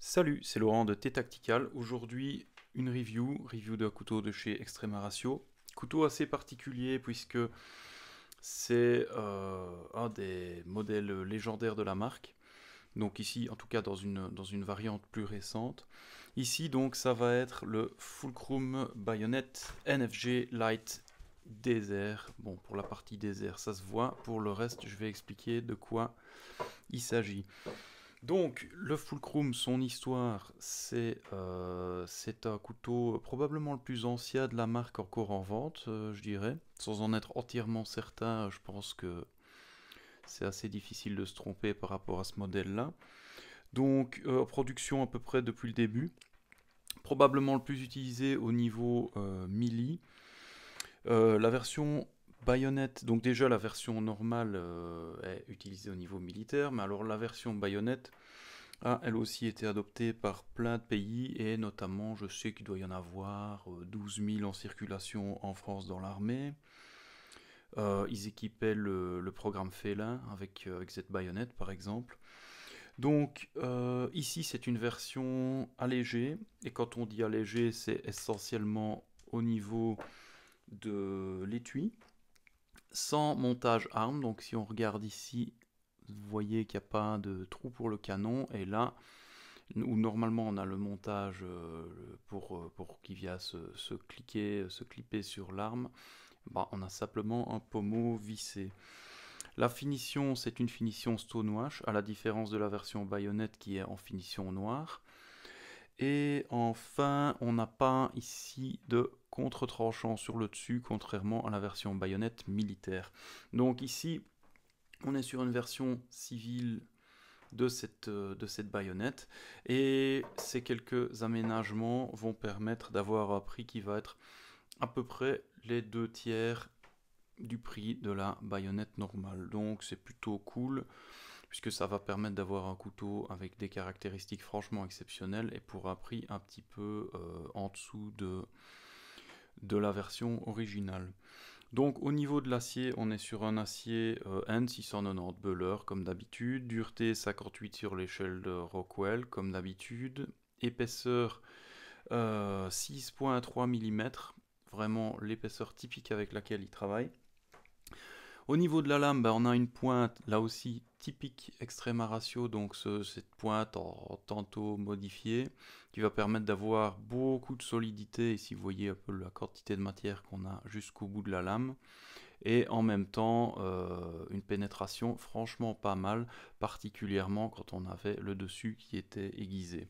Salut, c'est Laurent de T-Tactical. Aujourd'hui, une review d'un couteau de chez Extrema Ratio. Couteau assez particulier puisque c'est un des modèles légendaires de la marque. Donc ici, en tout cas dans une variante plus récente. Ici, donc, ça va être le Fulcrum Bayonet NFG Light Desert. Bon, pour la partie désert, ça se voit. Pour le reste, je vais expliquer de quoi il s'agit. Donc, le Fulcrum, son histoire, c'est un couteau probablement le plus ancien de la marque encore en vente, je dirais. Sans en être entièrement certain, je pense que c'est assez difficile de se tromper par rapport à ce modèle-là. Donc, en production à peu près depuis le début. Probablement le plus utilisé au niveau melee. La version baïonnette, donc déjà la version normale est utilisée au niveau militaire, mais alors la version baïonnette a elle aussi été adoptée par plein de pays et notamment je sais qu'il doit y en avoir 12 000 en circulation en France dans l'armée. Ils équipaient le programme Félin avec cette baïonnette par exemple. Donc ici c'est une version allégée et quand on dit allégée c'est essentiellement au niveau de l'étui sans montage arme. Donc si on regarde ici, vous voyez qu'il n'y a pas de trou pour le canon. Et là, où normalement on a le montage pour qu'il vienne se clipper sur l'arme, bah, on a simplement un pommeau vissé. La finition, c'est une finition stonewash, à la différence de la version baïonnette qui est en finition noire. Et enfin, on n'a pas ici de contre-tranchant sur le dessus, contrairement à la version baïonnette militaire. Donc ici, on est sur une version civile de cette baïonnette. Et ces quelques aménagements vont permettre d'avoir un prix qui va être à peu près les 2 tiers du prix de la baïonnette normale. Donc c'est plutôt cool puisque ça va permettre d'avoir un couteau avec des caractéristiques franchement exceptionnelles et pour un prix un petit peu en dessous de la version originale. Donc au niveau de l'acier, on est sur un acier N690 Böhler comme d'habitude, dureté 58 sur l'échelle de Rockwell comme d'habitude, épaisseur 6,3 mm, vraiment l'épaisseur typique avec laquelle il travaille. Au niveau de la lame, on a une pointe là aussi typique Extrema Ratio, donc cette pointe en tantôt modifiée qui va permettre d'avoir beaucoup de solidité. Ici vous voyez un peu la quantité de matière qu'on a jusqu'au bout de la lame et en même temps une pénétration franchement pas mal, particulièrement quand on avait le dessus qui était aiguisé.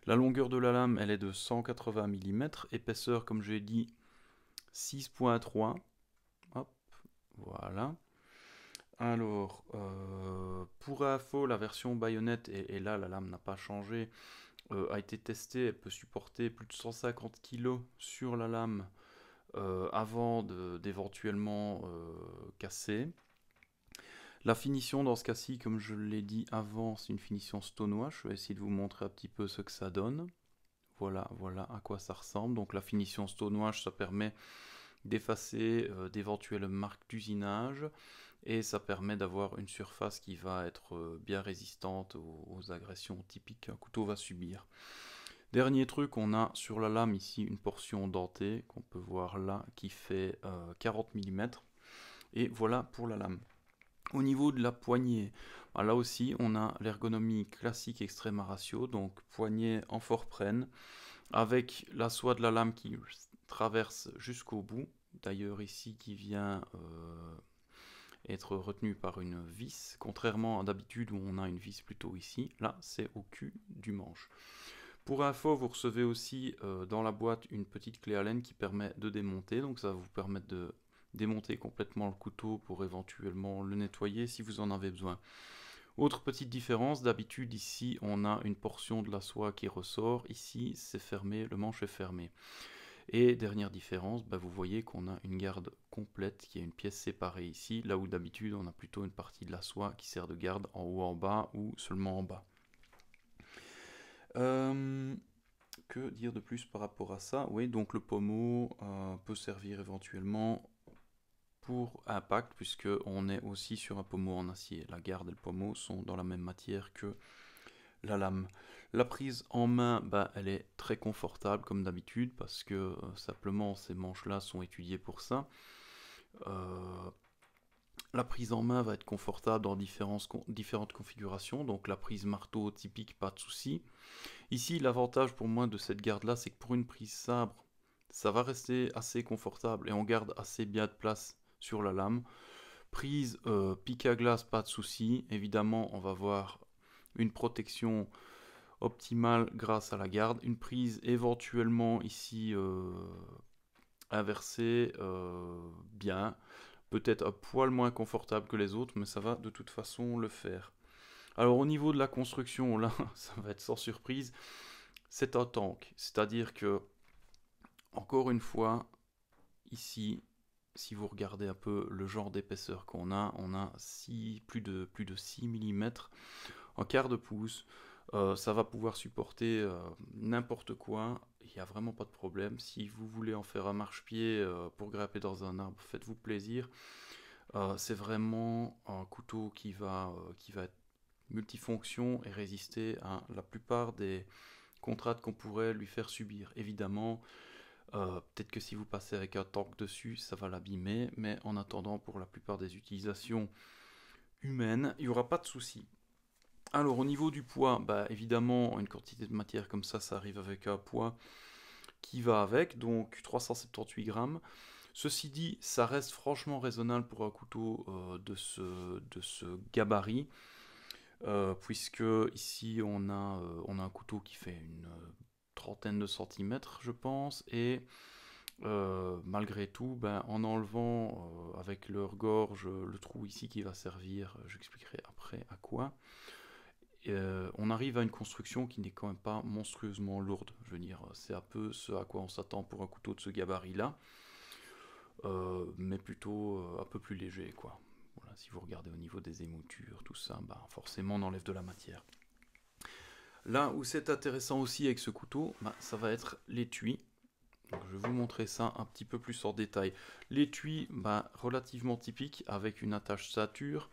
La longueur de la lame elle est de 180 mm, épaisseur comme j'ai dit 6,3. Hop, voilà. Alors, pour info, la version baïonnette, et là la lame n'a pas changé, a été testée, elle peut supporter plus de 150 kg sur la lame avant d'éventuellement casser. La finition dans ce cas-ci, comme je l'ai dit avant, c'est une finition stonewash. Je vais essayer de vous montrer un petit peu ce que ça donne. Voilà, voilà à quoi ça ressemble. Donc la finition stonewash, ça permet d'effacer d'éventuelles marques d'usinage et ça permet d'avoir une surface qui va être bien résistante aux agressions typiques qu'un couteau va subir. Dernier truc, on a sur la lame ici une portion dentée qu'on peut voir là qui fait 40 mm et voilà pour la lame. Au niveau de la poignée, là aussi on a l'ergonomie classique Extrema Ratio, donc poignée en forprenne avec la soie de la lame qui traverse jusqu'au bout, d'ailleurs ici qui vient être retenue par une vis, contrairement à d'habitude où on a une vis plutôt ici, là c'est au cul du manche. Pour info, vous recevez aussi dans la boîte une petite clé Allen qui permet de démonter, donc ça va vous permettre de démonter complètement le couteau pour éventuellement le nettoyer si vous en avez besoin. Autre petite différence, d'habitude ici on a une portion de la soie qui ressort, ici c'est fermé, le manche est fermé. Et dernière différence, vous voyez qu'on a une garde complète qui est une pièce séparée ici, là où d'habitude on a plutôt une partie de la soie qui sert de garde en haut en bas ou seulement en bas. Que dire de plus par rapport à ça? Oui, donc le pommeau peut servir éventuellement pour impact, puisque on est aussi sur un pommeau en acier. La garde et le pommeau sont dans la même matière que la lame. La prise en main, bah, elle est très confortable comme d'habitude parce que simplement ces manches-là sont étudiées pour ça. Euh, la prise en main va être confortable dans différentes configurations, donc la prise marteau typique, pas de souci. Ici, l'avantage pour moi de cette garde-là, c'est que pour une prise sabre, ça va rester assez confortable et on garde assez bien de place sur la lame. Prise pique à glace, pas de souci. Évidemment, on va voir une protection optimale grâce à la garde. Une prise éventuellement ici inversée, bien. Peut-être un poil moins confortable que les autres, mais ça va de toute façon le faire. Alors au niveau de la construction, là, ça va être sans surprise. C'est un tank, c'est-à-dire que, encore une fois, ici, si vous regardez un peu le genre d'épaisseur qu'on a, on a plus de 6 mm, un quart de pouce. Ça va pouvoir supporter n'importe quoi, il n'y a vraiment pas de problème. Si vous voulez en faire un marchepied pour grimper dans un arbre, faites-vous plaisir. C'est vraiment un couteau qui va être multifonction et résister à la plupart des contraintes qu'on pourrait lui faire subir. Évidemment, peut-être que si vous passez avec un tank dessus, ça va l'abîmer, mais en attendant, pour la plupart des utilisations humaines, il n'y aura pas de souci. Alors au niveau du poids, bah, évidemment, une quantité de matière comme ça arrive avec un poids qui va avec, donc 378 grammes. Ceci dit, ça reste franchement raisonnable pour un couteau de ce gabarit, puisque ici on a un couteau qui fait une trentaine de centimètres, je pense, et malgré tout, ben, en enlevant avec leur gorge le trou ici qui va servir, j'expliquerai après à quoi, on arrive à une construction qui n'est quand même pas monstrueusement lourde. Je veux dire, c'est un peu ce à quoi on s'attend pour un couteau de ce gabarit-là, mais plutôt un peu plus léger, quoi. Voilà, si vous regardez au niveau des émoutures, tout ça, bah, forcément on enlève de la matière. Là où c'est intéressant aussi avec ce couteau, bah, ça va être l'étui. Donc, je vais vous montrer ça un petit peu plus en détail. L'étui, bah, relativement typique, avec une attache ceinture,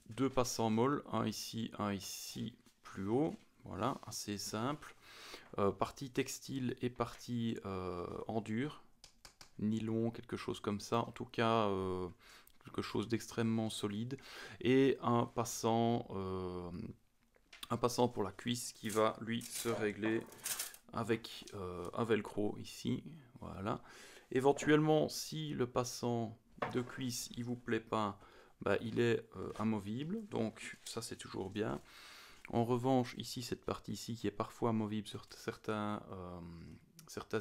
deux passants molles, un ici, plus haut. Voilà, assez simple. Partie textile et partie en dur, nylon, quelque chose comme ça. En tout cas, quelque chose d'extrêmement solide. Et un passant pour la cuisse qui va, lui, se régler avec un velcro ici. Voilà. Éventuellement, si le passant de cuisse il vous plaît pas, bah, il est amovible, donc ça c'est toujours bien. En revanche, ici, cette partie ici qui est parfois amovible sur certains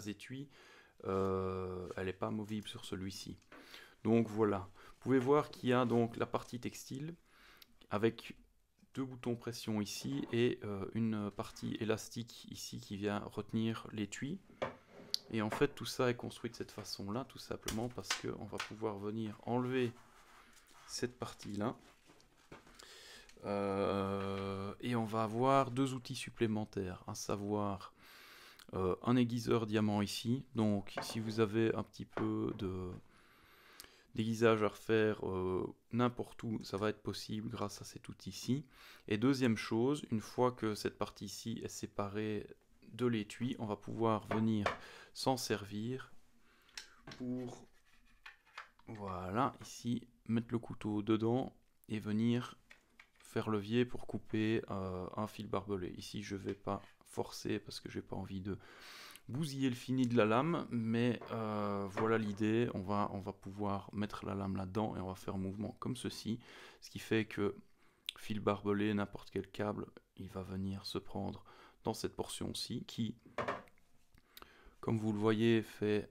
étuis, elle n'est pas amovible sur celui-ci. Donc voilà, vous pouvez voir qu'il y a donc la partie textile avec deux boutons pression ici et une partie élastique ici qui vient retenir l'étui. Et en fait tout ça est construit de cette façon là tout simplement parce qu'on va pouvoir venir enlever cette partie là et on va avoir deux outils supplémentaires, à savoir un aiguiseur diamant ici. Donc si vous avez un petit peu de d'aiguisage à refaire n'importe où, ça va être possible grâce à cet outil-ci. Et deuxième chose, une fois que cette partie-ci est séparée de l'étui, on va pouvoir venir s'en servir pour, voilà, ici, mettre le couteau dedans et venir faire levier pour couper un fil barbelé. Ici, je ne vais pas forcer parce que j'ai pas envie de bousiller le fini de la lame, mais voilà l'idée. On va pouvoir mettre la lame là-dedans et on va faire un mouvement comme ceci, ce qui fait que fil barbelé, n'importe quel câble, il va venir se prendre dans cette portion-ci qui, comme vous le voyez, fait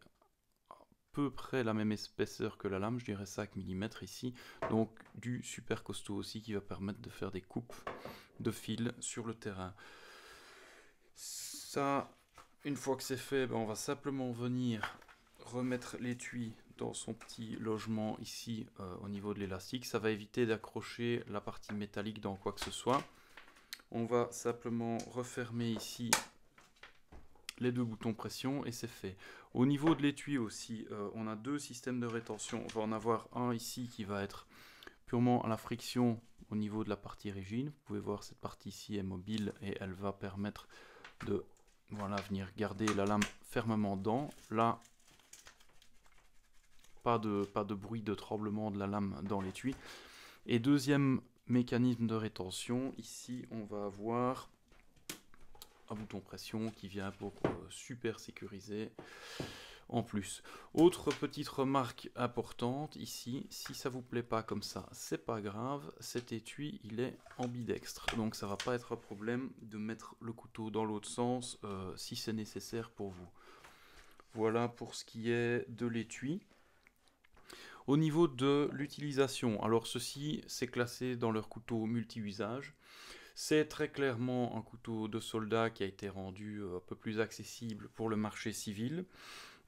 à peu près la même épaisseur que la lame, je dirais 5 mm ici, donc du super costaud aussi qui va permettre de faire des coupes de fil sur le terrain. Ça, une fois que c'est fait, ben on va simplement venir remettre l'étui dans son petit logement ici au niveau de l'élastique. Ça va éviter d'accrocher la partie métallique dans quoi que ce soit. On va simplement refermer ici les deux boutons pression et c'est fait. Au niveau de l'étui aussi, on a deux systèmes de rétention. On va en avoir un ici qui va être purement à la friction au niveau de la partie régine. Vous pouvez voir cette partie ici est mobile et elle va permettre de venir garder la lame fermement dedans. Là, pas de bruit de tremblement de la lame dans l'étui. Et deuxième mécanisme de rétention, ici on va avoir un bouton pression qui vient pour super sécuriser en plus. Autre petite remarque importante ici, si ça vous plaît pas comme ça, c'est pas grave, cet étui il est ambidextre, donc ça va pas être un problème de mettre le couteau dans l'autre sens si c'est nécessaire pour vous. Voilà pour ce qui est de l'étui. Au niveau de l'utilisation, alors ceci c'est classé dans leur couteau multi-usage. C'est très clairement un couteau de soldat qui a été rendu un peu plus accessible pour le marché civil.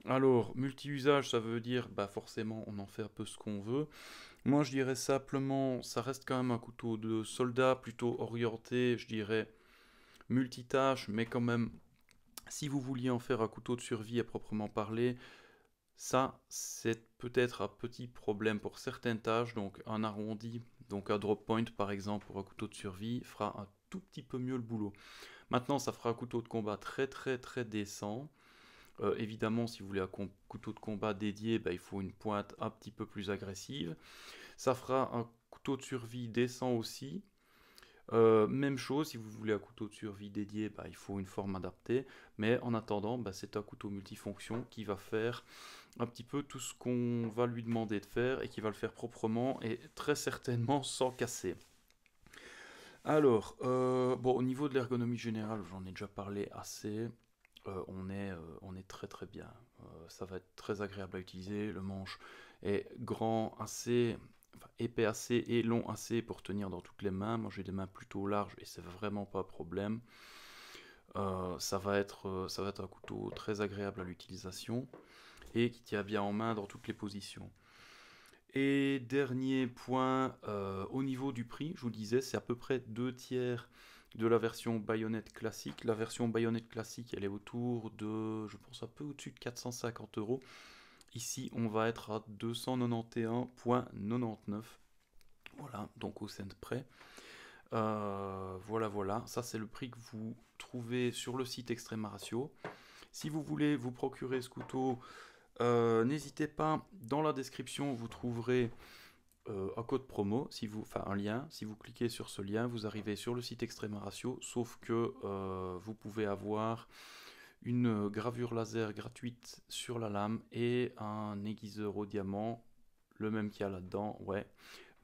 Alors, multi-usage, ça veut dire forcément on en fait un peu ce qu'on veut. Moi je dirais simplement, ça reste quand même un couteau de soldat plutôt orienté, je dirais multitâche, mais quand même, si vous vouliez en faire un couteau de survie à proprement parler, ça c'est peut-être un petit problème pour certaines tâches, donc un arrondi, donc un drop point par exemple pour un couteau de survie fera un tout petit peu mieux le boulot. Maintenant ça fera un couteau de combat très décent. Évidemment, si vous voulez un couteau de combat dédié, il faut une pointe un petit peu plus agressive. Ça fera un couteau de survie décent aussi. Même chose, si vous voulez un couteau de survie dédié, il faut une forme adaptée. Mais en attendant, c'est un couteau multifonction qui va faire un petit peu tout ce qu'on va lui demander de faire et qui va le faire proprement et très certainement sans casser. Alors, au niveau de l'ergonomie générale, j'en ai déjà parlé assez. On est très bien. Ça va être très agréable à utiliser. Le manche est grand assez, épais assez et long assez pour tenir dans toutes les mains. Moi j'ai des mains plutôt larges et c'est vraiment pas un problème. Ça va être un couteau très agréable à l'utilisation et qui tient bien en main dans toutes les positions. Et dernier point, au niveau du prix, je vous disais, c'est à peu près 2/3 de la version baïonnette classique. La version baïonnette classique, elle est autour de, je pense, un peu au-dessus de 450 €. Ici, on va être à 291,99 €. Voilà, donc au cent près. Voilà, ça c'est le prix que vous trouvez sur le site Extrema Ratio. Si vous voulez vous procurer ce couteau, n'hésitez pas, dans la description vous trouverez un code promo, un lien. Si vous cliquez sur ce lien, vous arrivez sur le site Extrema Ratio, sauf que vous pouvez avoir une gravure laser gratuite sur la lame et un aiguiseur au diamant, le même qu'il y a là-dedans, ouais,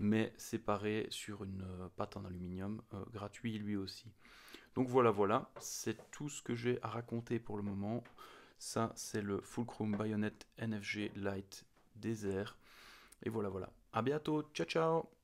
mais séparé sur une pâte en aluminium, gratuit lui aussi. Donc voilà, c'est tout ce que j'ai à raconter pour le moment. Ça, c'est le Fulcrum Bayonet NFG Light Desert. Et voilà. À bientôt, ciao ciao!